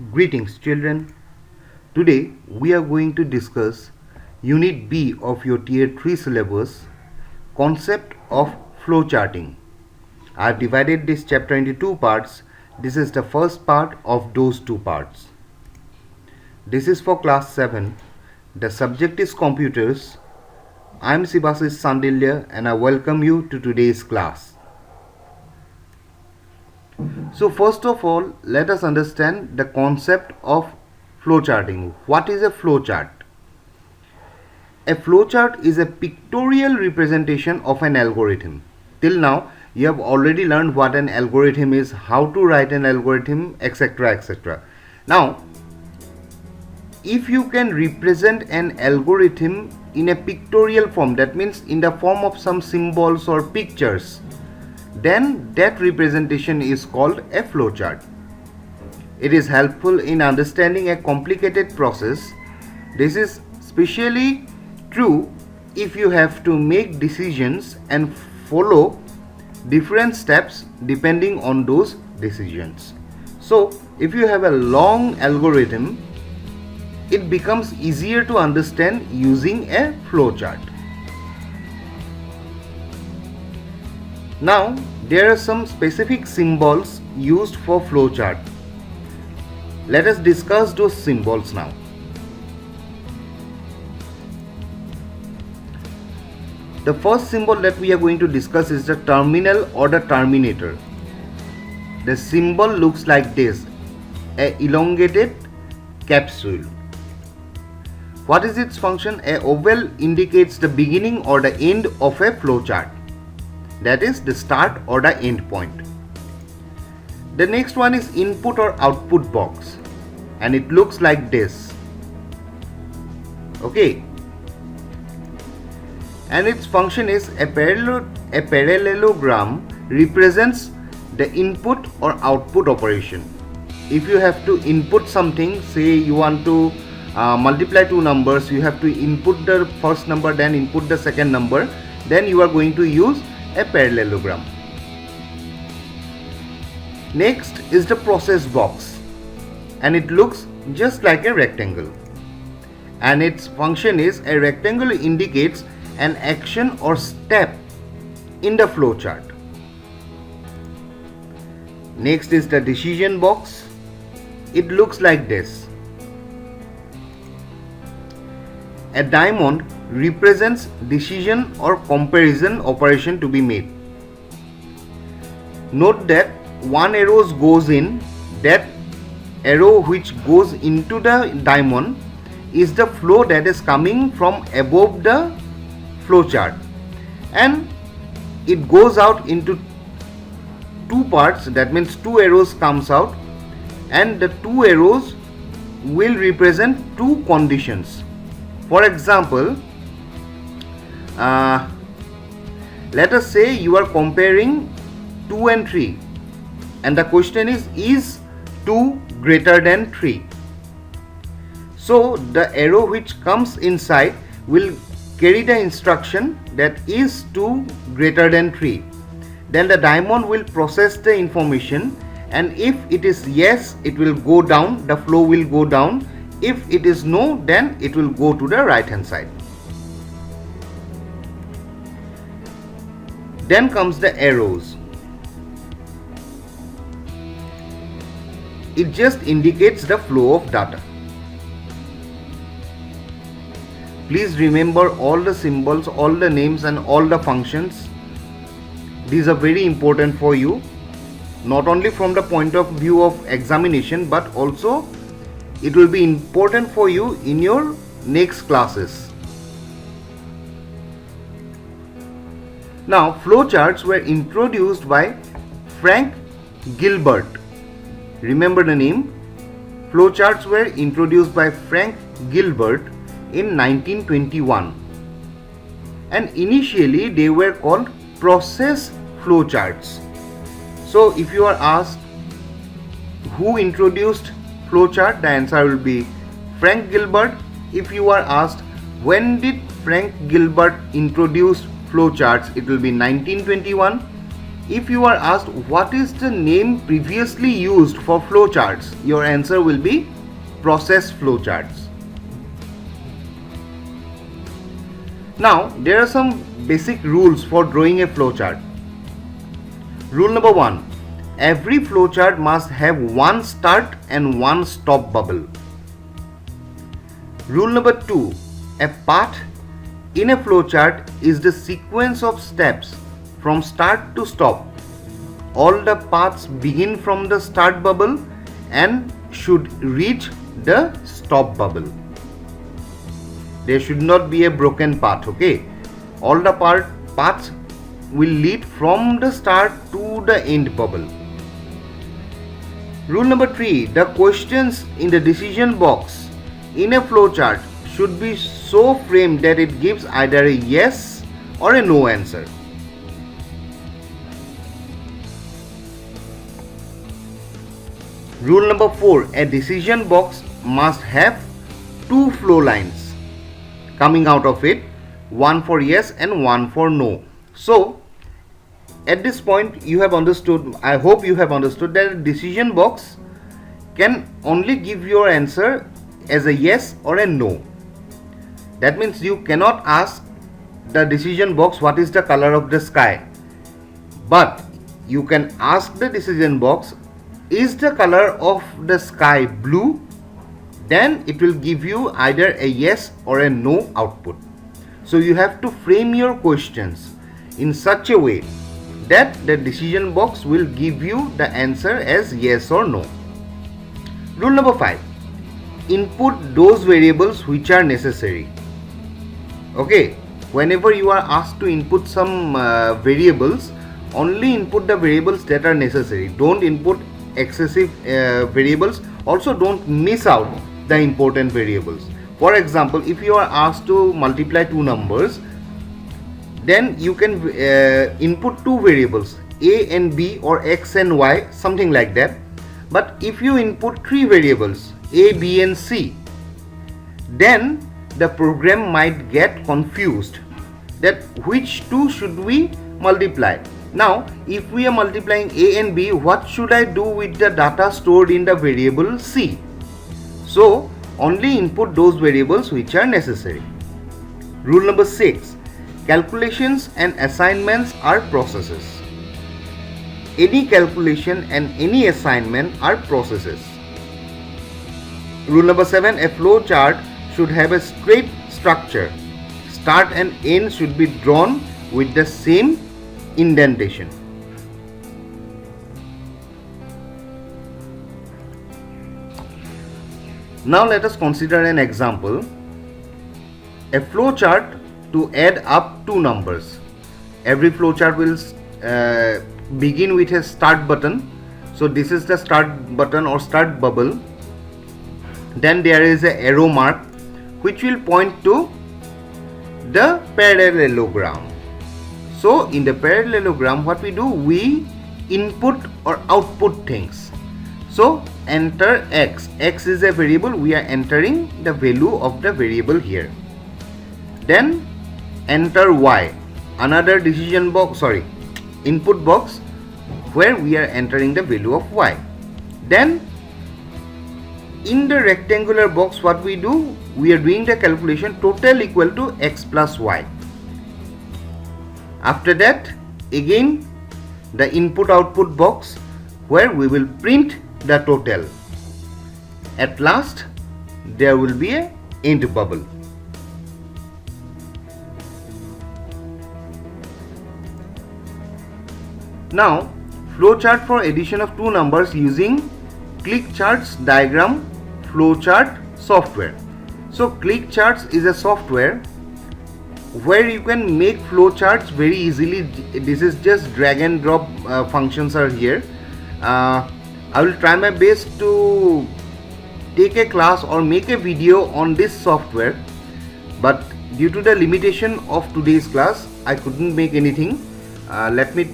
Greetings children. Today we are going to discuss Unit B of your Tier 3 syllabus, Concept of Flowcharting. I have divided this chapter into two parts. This is the first part of those two parts. This is for class 7. The subject is computers. I am Sibasis Sandilya and I welcome you to today's class. So first of all, let us understand the concept of flowcharting. What is a flowchart? A flowchart is a pictorial representation of an algorithm. Till now, you have already learned what an algorithm is, how to write an algorithm, etc. etc. Now, if you can represent an algorithm in a pictorial form, that means in the form of some symbols or pictures, then that representation is called a flowchart. It is helpful in understanding a complicated process. This is especially true if you have to make decisions and follow different steps depending on those decisions. So, if you have a long algorithm, it becomes easier to understand using a flowchart. Now, there are some specific symbols used for flowchart. Let us discuss those symbols now. The first symbol that we are going to discuss is the terminal or the terminator. The symbol looks like this, a elongated capsule. What is its function? A oval indicates the beginning or the end of a flowchart. That is the start or the end point. The next one is input or output box, and it looks like this. Okay. And its function is a parallelogram represents the input or output operation. If you have to input something, say you want to multiply two numbers, you have to input the first number, then input the second number, then you are going to use a parallelogram. Next is the process box, and it looks just like a rectangle, and its function is a rectangle indicates an action or step in the flowchart. Next is the decision box. It looks like this. A diamond represents decision or comparison operation to be made. Note that one arrow goes in, that arrow which goes into the diamond is the flow that is coming from above the flowchart, and it goes out into two parts. That means two arrows comes out, and the two arrows will represent two conditions. For example, let us say you are comparing 2 and 3, and the question is 2 greater than 3? So the arrow which comes inside will carry the instruction that is 2 greater than 3. Then the diamond will process the information, and if it is yes, it will go down, the flow will go down. If it is no, then it will go to the right hand side. Then comes the arrows. It just indicates the flow of data. Please remember all the symbols, all the names and all the functions. These are very important for you, not only from the point of view of examination, but also it will be important for you in your next classes. Now, flowcharts were introduced by Frank Gilbert. Remember the name? Flowcharts were introduced by Frank Gilbert in 1921, and initially they were called process flowcharts. So if you are asked who introduced flowchart, the answer will be Frank Gilbert. If you are asked when did Frank Gilbert introduce flowcharts, it will be 1921. If you are asked what is the name previously used for flowcharts, your answer will be process flowcharts. Now, there are some basic rules for drawing a flowchart. Rule number 1. Every flowchart must have one start and one stop bubble. Rule number 2. A path in a flowchart is the sequence of steps from start to stop. All the paths begin from the start bubble and should reach the stop bubble. There should not be a broken path, okay? All the paths will lead from the start to the end bubble. Rule number 3. The questions in the decision box in a flowchart should be so framed that it gives either a yes or a no answer. Rule number 4. A decision box must have two flow lines coming out of it, one for yes and one for no. So, at this point you have understood, I hope you have understood, that a decision box can only give your answer as a yes or a no. That means you cannot ask the decision box what is the color of the sky, but you can ask the decision box, is the color of the sky blue? Then it will give you either a yes or a no output. So you have to frame your questions in such a way that the decision box will give you the answer as yes or no. Rule number 5. Input those variables which are necessary. Okay, whenever you are asked to input some variables, only input the variables that are necessary. Don't input excessive variables. Also, don't miss out the important variables. For example, if you are asked to multiply two numbers, then you can input two variables, a and b or x and y, something like that. But if you input three variables, a, b and c, then the program might get confused that which two should we multiply. Now, if we are multiplying a and b, what should I do with the data stored in the variable c? So, only input those variables which are necessary. Rule number 6. Calculations and assignments are processes. Any calculation and any assignment are processes. Rule number 7. A flow chart should have a straight structure. Start and end should be drawn with the same indentation. Now let us consider an example. A flow chart to add up two numbers. Every flow chart will begin with a start button. So this is the start button or start bubble. Then there is an arrow mark which will point to the parallelogram. So in the parallelogram, what we do, we input or output things. So enter x. X is a variable. We are entering the value of the variable here. Then enter y, another decision box, input box, where we are entering the value of y. Then in the rectangular box, what we do, we are doing the calculation total equal to x plus y. After that, again the input output box where we will print the total. At last, there will be a end bubble. Now, flowchart for addition of two numbers using ClickCharts diagram flowchart software. So ClickCharts is a software where you can make flowcharts very easily. This is just drag and drop functions are here. I will try my best to take a class or make a video on this software, but due to the limitation of today's class, I couldn't make anything. Let me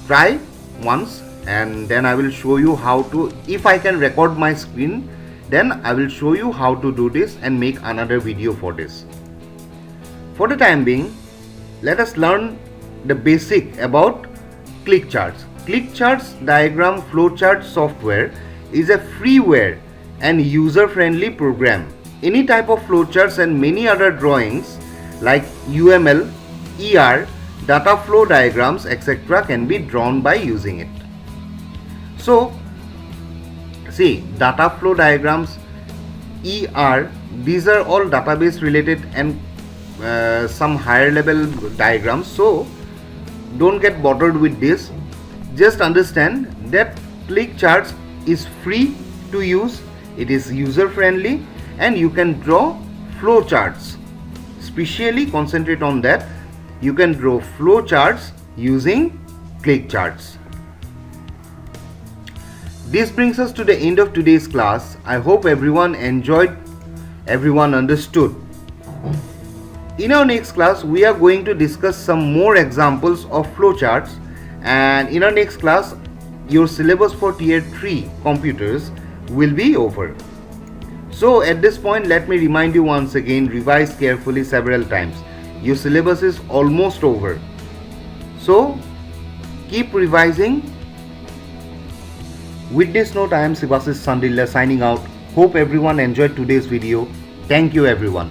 try once and then I will show you how to, if I can record my screen, then I will show you how to do this and make another video for this. For the time being, let us learn the basic about ClickCharts. ClickCharts diagram flowchart software is a freeware and user-friendly program. Any type of flowcharts and many other drawings like UML, ER, data flow diagrams, etc. can be drawn by using it. So, see, data flow diagrams, ER, these are all database related and some higher level diagrams. So, don't get bothered with this. Just understand that ClickCharts is free to use, it is user friendly, and you can draw flowcharts. Specially concentrate on that. You can draw flowcharts using ClickCharts. This brings us to the end of today's class. I hope everyone enjoyed, everyone understood. In our next class, we are going to discuss some more examples of flowcharts, and in our next class, your syllabus for Tier 3 computers will be over. So at this point, let me remind you once again, revise carefully several times. Your syllabus is almost over. So keep revising. With this note, I am Sivasis Sandilla signing out. Hope everyone enjoyed today's video. Thank you everyone.